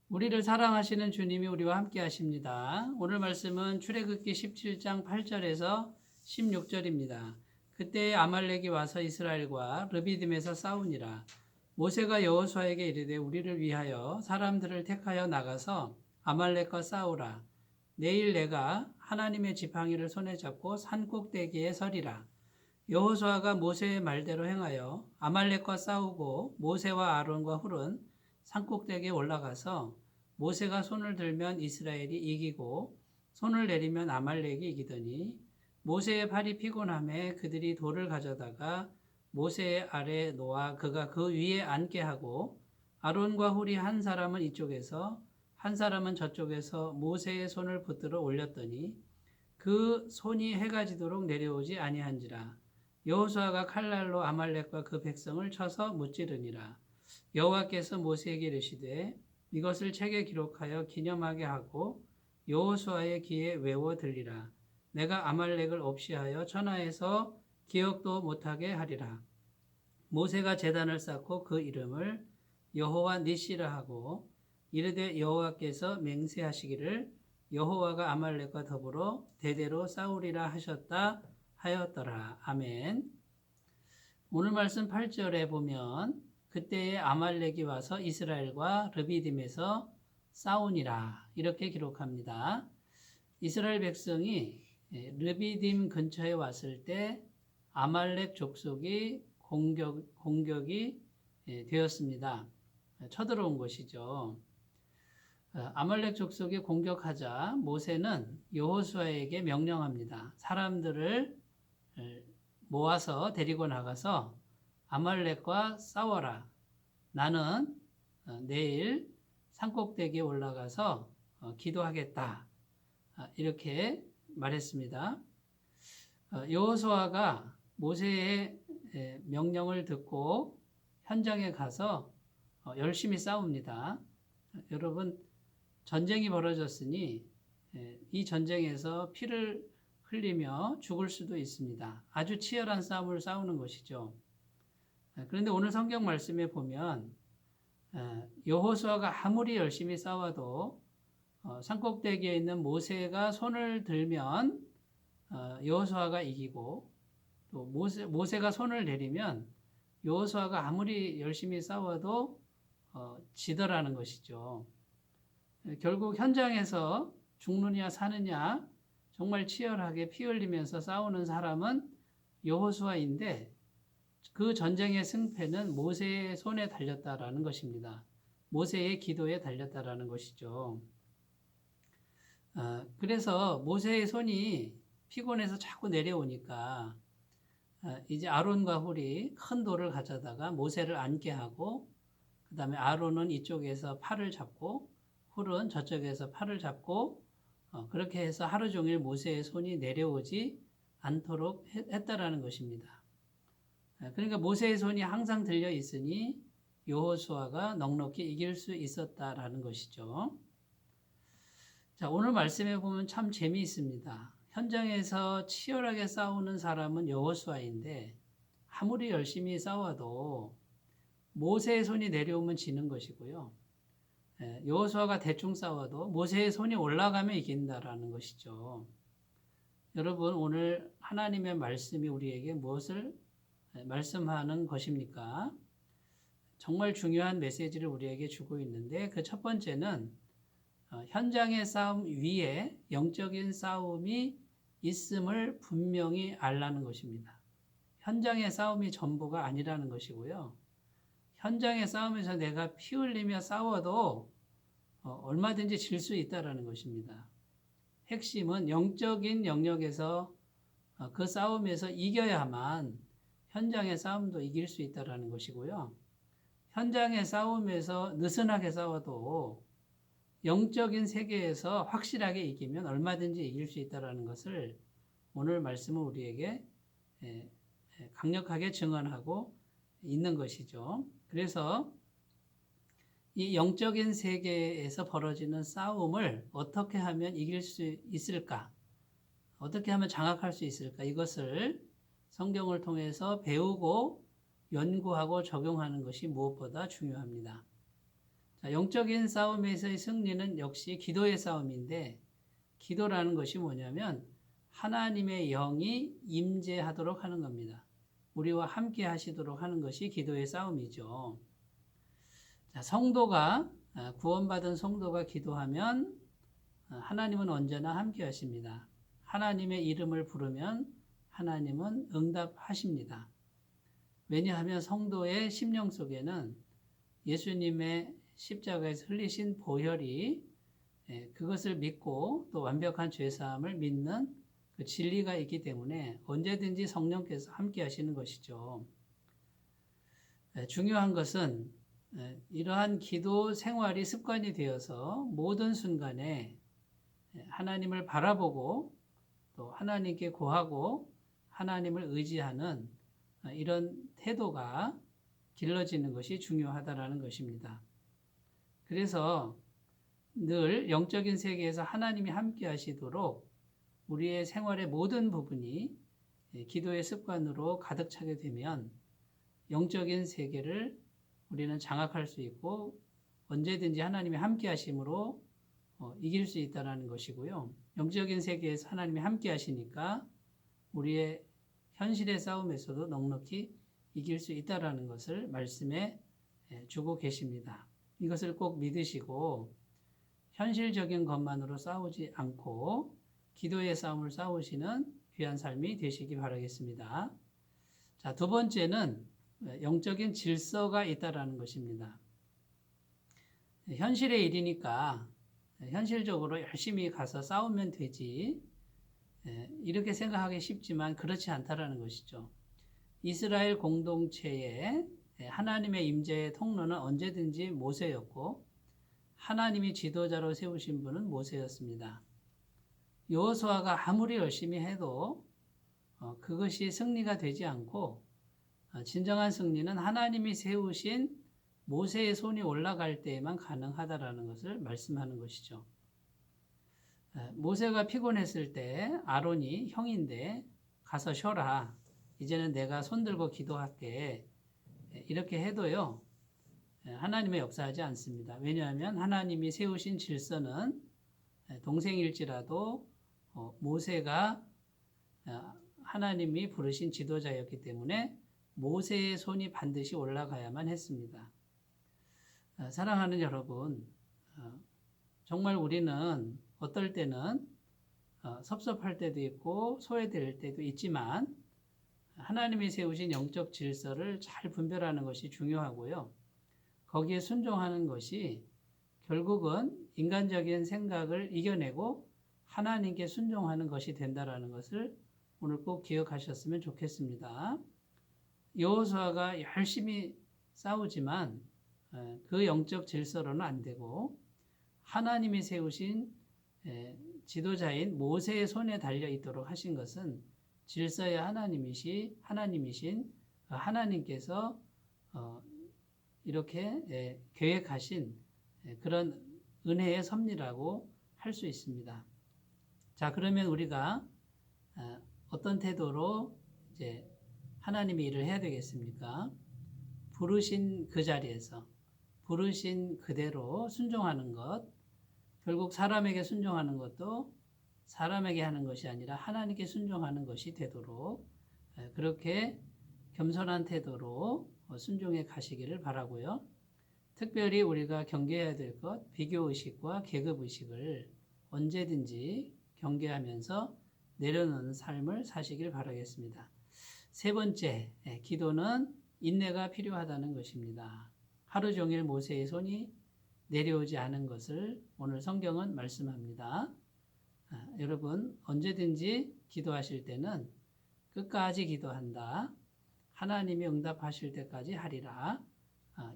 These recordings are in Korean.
우리를 사랑하시는 주님이 우리와 함께 하십니다. 오늘 말씀은 출애굽기 17장 8절에서 16절입니다. 그때 아말렉이 와서 이스라엘과 르비딤에서 싸우니라. 모세가 여호수아에게 이르되 우리를 위하여 사람들을 택하여 나가서 아말렉과 싸우라. 내일 내가 하나님의 지팡이를 손에 잡고 산 꼭대기에 서리라. 여호수아가 모세의 말대로 행하여 아말렉과 싸우고 모세와 아론과 훌은 산꼭대기에 올라가서 모세가 손을 들면 이스라엘이 이기고 손을 내리면 아말렉이 이기더니 모세의 팔이 피곤함에 그들이 돌을 가져다가 모세의 아래 놓아 그가 그 위에 앉게 하고 아론과 훌이 한 사람은 이쪽에서 한 사람은 저쪽에서 모세의 손을 붙들어 올렸더니 그 손이 해가 지도록 내려오지 아니한지라. 여호수아가 칼날로 아말렉과 그 백성을 쳐서 무찌르니라. 여호와께서 모세에게 이르시되 이것을 책에 기록하여 기념하게 하고 여호수아의 귀에 외워 들리라. 내가 아말렉을 없이 하여 천하에서 기억도 못하게 하리라. 모세가 제단을 쌓고 그 이름을 여호와 니시라 하고 이르되 여호와께서 맹세하시기를 여호와가 아말렉과 더불어 대대로 싸우리라 하셨다 하였더라. 아멘. 오늘 말씀 8절에 보면 그때에 아말렉이 와서 이스라엘과 르비딤에서 싸우니라 이렇게 기록합니다. 이스라엘 백성이 르비딤 근처에 왔을 때 아말렉 족속이 공격이 되었습니다. 쳐들어온 것이죠. 아말렉 족속이 공격하자 모세는 여호수아에게 명령합니다. 사람들을 모아서 데리고 나가서 아말렉과 싸워라. 나는 내일 산꼭대기에 올라가서 기도하겠다. 이렇게 말했습니다. 여호수아가 모세의 명령을 듣고 현장에 가서 열심히 싸웁니다. 여러분, 전쟁이 벌어졌으니 이 전쟁에서 피를 흘리며 죽을 수도 있습니다. 아주 치열한 싸움을 싸우는 것이죠. 그런데 오늘 성경 말씀에 보면 여호수아가 아무리 열심히 싸워도 산꼭대기에 있는 모세가 손을 들면 여호수아가 이기고 또 모세가 손을 내리면 여호수아가 아무리 열심히 싸워도 지더라는 것이죠. 결국 현장에서 죽느냐 사느냐 정말 치열하게 피 흘리면서 싸우는 사람은 여호수아인데 그 전쟁의 승패는 모세의 손에 달렸다라는 것입니다. 모세의 기도에 달렸다라는 것이죠. 그래서 모세의 손이 피곤해서 자꾸 내려오니까 이제 아론과 훌이 큰 돌을 가져다가 모세를 앉게 하고 그 다음에 아론은 이쪽에서 팔을 잡고 훌은 저쪽에서 팔을 잡고 그렇게 해서 하루 종일 모세의 손이 내려오지 않도록 했다라는 것입니다. 그러니까 모세의 손이 항상 들려 있으니 여호수아가 넉넉히 이길 수 있었다라는 것이죠. 자, 오늘 말씀에 보면 참 재미있습니다. 현장에서 치열하게 싸우는 사람은 여호수아인데 아무리 열심히 싸워도 모세의 손이 내려오면 지는 것이고요. 여호수아가 대충 싸워도 모세의 손이 올라가면 이긴다라는 것이죠. 여러분, 오늘 하나님의 말씀이 우리에게 무엇을 말씀하는 것입니까? 정말 중요한 메시지를 우리에게 주고 있는데 그 첫 번째는 현장의 싸움 위에 영적인 싸움이 있음을 분명히 알라는 것입니다. 현장의 싸움이 전부가 아니라는 것이고요. 현장의 싸움에서 내가 피 흘리며 싸워도 얼마든지 질 수 있다는 것입니다. 핵심은 영적인 영역에서 그 싸움에서 이겨야만 현장의 싸움도 이길 수 있다는 것이고요. 현장의 싸움에서 느슨하게 싸워도 영적인 세계에서 확실하게 이기면 얼마든지 이길 수 있다는 것을 오늘 말씀은 우리에게 강력하게 증언하고 있는 것이죠. 그래서 이 영적인 세계에서 벌어지는 싸움을 어떻게 하면 이길 수 있을까? 어떻게 하면 장악할 수 있을까? 이것을 성경을 통해서 배우고 연구하고 적용하는 것이 무엇보다 중요합니다. 자, 영적인 싸움에서의 승리는 역시 기도의 싸움인데, 기도라는 것이 뭐냐면 하나님의 영이 임재하도록 하는 겁니다. 우리와 함께 하시도록 하는 것이 기도의 싸움이죠. 자, 구원받은 성도가 기도하면 하나님은 언제나 함께 하십니다. 하나님의 이름을 부르면 하나님은 응답하십니다. 왜냐하면 성도의 심령 속에는 예수님의 십자가에서 흘리신 보혈이 그것을 믿고 또 완벽한 죄사함을 믿는 그 진리가 있기 때문에 언제든지 성령께서 함께 하시는 것이죠. 중요한 것은 이러한 기도 생활이 습관이 되어서 모든 순간에 하나님을 바라보고 또 하나님께 구하고 하나님을 의지하는 이런 태도가 길러지는 것이 중요하다라는 것입니다. 그래서 늘 영적인 세계에서 하나님이 함께 하시도록 우리의 생활의 모든 부분이 기도의 습관으로 가득 차게 되면 영적인 세계를 우리는 장악할 수 있고 언제든지 하나님이 함께 하심으로 이길 수 있다는 것이고요. 영적인 세계에서 하나님이 함께 하시니까 우리의 현실의 싸움에서도 넉넉히 이길 수 있다는 것을 말씀해 주고 계십니다. 이것을 꼭 믿으시고 현실적인 것만으로 싸우지 않고 기도의 싸움을 싸우시는 귀한 삶이 되시기 바라겠습니다. 자, 두 번째는 영적인 질서가 있다라는 것입니다. 현실의 일이니까 현실적으로 열심히 가서 싸우면 되지 이렇게 생각하기 쉽지만 그렇지 않다라는 것이죠. 이스라엘 공동체에 하나님의 임재의 통로는 언제든지 모세였고 하나님이 지도자로 세우신 분은 모세였습니다. 여호수아가 아무리 열심히 해도 그것이 승리가 되지 않고 진정한 승리는 하나님이 세우신 모세의 손이 올라갈 때에만 가능하다라는 것을 말씀하는 것이죠. 모세가 피곤했을 때 아론이 형인데 가서 쉬어라. 이제는 내가 손 들고 기도할게. 이렇게 해도요. 하나님의 역사하지 않습니다. 왜냐하면 하나님이 세우신 질서는 동생일지라도 모세가 하나님이 부르신 지도자였기 때문에 모세의 손이 반드시 올라가야만 했습니다. 사랑하는 여러분, 정말 우리는 어떨 때는 섭섭할 때도 있고 소외될 때도 있지만 하나님이 세우신 영적 질서를 잘 분별하는 것이 중요하고요. 거기에 순종하는 것이 결국은 인간적인 생각을 이겨내고 하나님께 순종하는 것이 된다라는 것을 오늘 꼭 기억하셨으면 좋겠습니다. 여호수아가 열심히 싸우지만 그 영적 질서로는 안 되고 하나님이 세우신 지도자인 모세의 손에 달려 있도록 하신 것은 질서의 하나님이신 하나님께서 이렇게 계획하신 그런 은혜의 섭리라고 할 수 있습니다. 자, 그러면 우리가 어떤 태도로 이제 하나님의 일을 해야 되겠습니까? 부르신 그 자리에서 부르신 그대로 순종하는 것, 결국 사람에게 순종하는 것도 사람에게 하는 것이 아니라 하나님께 순종하는 것이 되도록 그렇게 겸손한 태도로 순종해 가시기를 바라고요. 특별히 우리가 경계해야 될 것, 비교의식과 계급의식을 언제든지 경계하면서 내려놓는 삶을 사시길 바라겠습니다. 세 번째, 기도는 인내가 필요하다는 것입니다. 하루 종일 모세의 손이 내려오지 않은 것을 오늘 성경은 말씀합니다. 여러분, 언제든지 기도하실 때는 끝까지 기도한다. 하나님이 응답하실 때까지 하리라.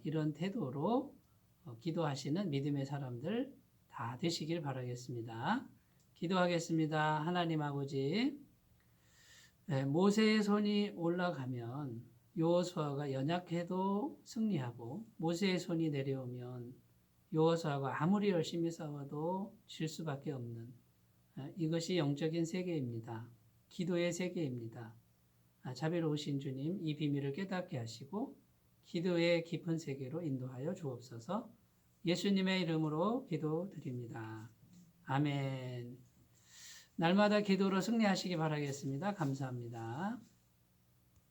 이런 태도로 기도하시는 믿음의 사람들 다 되시길 바라겠습니다. 기도하겠습니다. 하나님 아버지, 모세의 손이 올라가면 여호수아가 연약해도 승리하고 모세의 손이 내려오면 여호수아가 아무리 열심히 싸워도 질 수밖에 없는 이것이 영적인 세계입니다. 기도의 세계입니다. 자비로우신 주님, 이 비밀을 깨닫게 하시고 기도의 깊은 세계로 인도하여 주옵소서. 예수님의 이름으로 기도드립니다. 아멘. 날마다 기도로 승리하시기 바라겠습니다. 감사합니다.